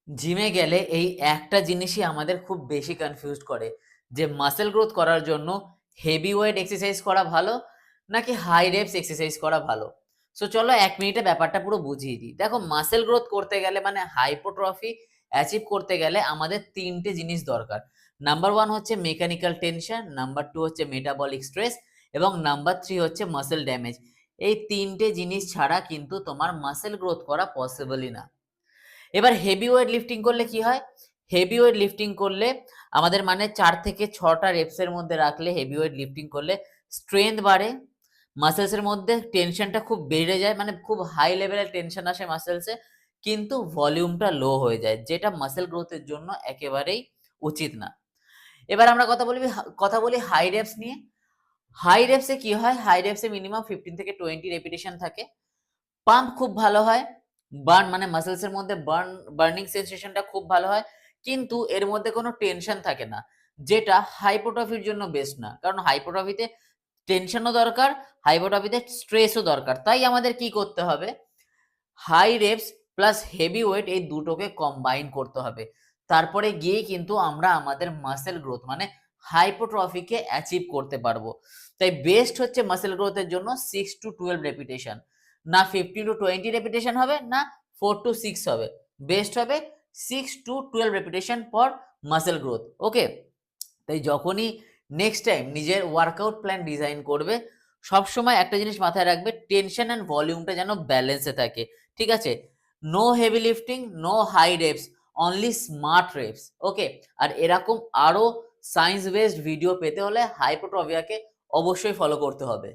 জিমে গেলে এই একটা জিনিসই আমাদের খুব বেশি কনফিউজড করে যে মাসেল গ্রোথ করার জন্য হেভি ওয়েট এক্সারসাইজ করা ভালো নাকি হাই রেপস এক্সারসাইজ করা ভালো। সো চলো 1 মিনিটে ব্যাপারটা পুরো বুঝিয়ে দিই। দেখো, মাসেল গ্রোথ করতে গেলে মানে হাইপোট্রফি অ্যাচিভ করতে গেলে আমাদের 3টে জিনিস দরকার। নাম্বার 1 হচ্ছে মেকানিক্যাল টেনশন, নাম্বার 2 হচ্ছে মেটাবলিক স্ট্রেস এবং নাম্বার 3 হচ্ছে মাসেল ড্যামেজ। এই 3টে জিনিস ছাড়া কিন্তু তোমার মাসেল গ্রোথ করা পসিবলই না। এবার হেভি ওয়েট লিফটিং করলে কি হয়? হেভি ওয়েট লিফটিং করলে আমাদের মানে 4 থেকে 6টা রেপসের মধ্যে রাখলে হেভি ওয়েট লিফটিং করলে স্ট্রেংথ বাড়ে, মাসলস এর মধ্যে টেনশনটা খুব বেড়ে যায়, মানে খুব হাই লেভেলের টেনশন আসে মাসলসে, কিন্তু ভলিউমটা লো হয়ে যায়, যেটা মাসল গ্রোথের জন্য একেবারেই উচিত না। এবার আমরা কথা বলি হাই রেপস নিয়ে। হাই রেপসে কি হয়? হাই রেপসে মিনিমাম 15 থেকে 20 রেপিটেশন থাকে। পাম্প খুব ভালো হয়। বার্ন মানে মাসলস এর মধ্যে বার্নিং সেনসেশনটা খুব ভালো হয়। কিন্তু এর মধ্যে কোনো টেনশন থাকে না। যেটা হাইপোট্রফির জন্য বেস্ট না। কারণ হাইপোট্রফিতে টেনশনও দরকার, হাইপোট্রফিতে স্ট্রেসও দরকার। তাই আমাদের কি করতে হবে? High reps plus heavy weight এই দুটোকে কম্বাইন করতে হবে। তারপরে গিয়েই কিন্তু আমরা আমাদের মাসল গ্রোথ মানে হাইপোট্রফিকে অ্যাচিভ করতে পারবো। তাই বেস্ট হচ্ছে মাসল গ্রোথের জন্য 6 টু 12 রেপিটেশন। না 15 টু 20 রেপিটেশন হবে, না 4 টু 6 হবে। বেস্ট হবে 6 to 12 repetition for muscle growth. Okay? তাই যখনই নেক্সট টাইম নিজের ওয়ার্কআউট প্ল্যান ডিজাইন করবে, সবসময় একটা জিনিস মাথায় রাখবে, টেনশন অ্যান্ড ভলিউমটা যেন ব্যালেন্সে থাকে। ঠিক আছে? No heavy lifting, no high reps, only smart reps. Okay? আর এরকম আরো সায়েন্স বেসড ভিডিও পেতে হলে হাইপোট্রফিয়াকে অবশ্যই ফলো করতে হবে।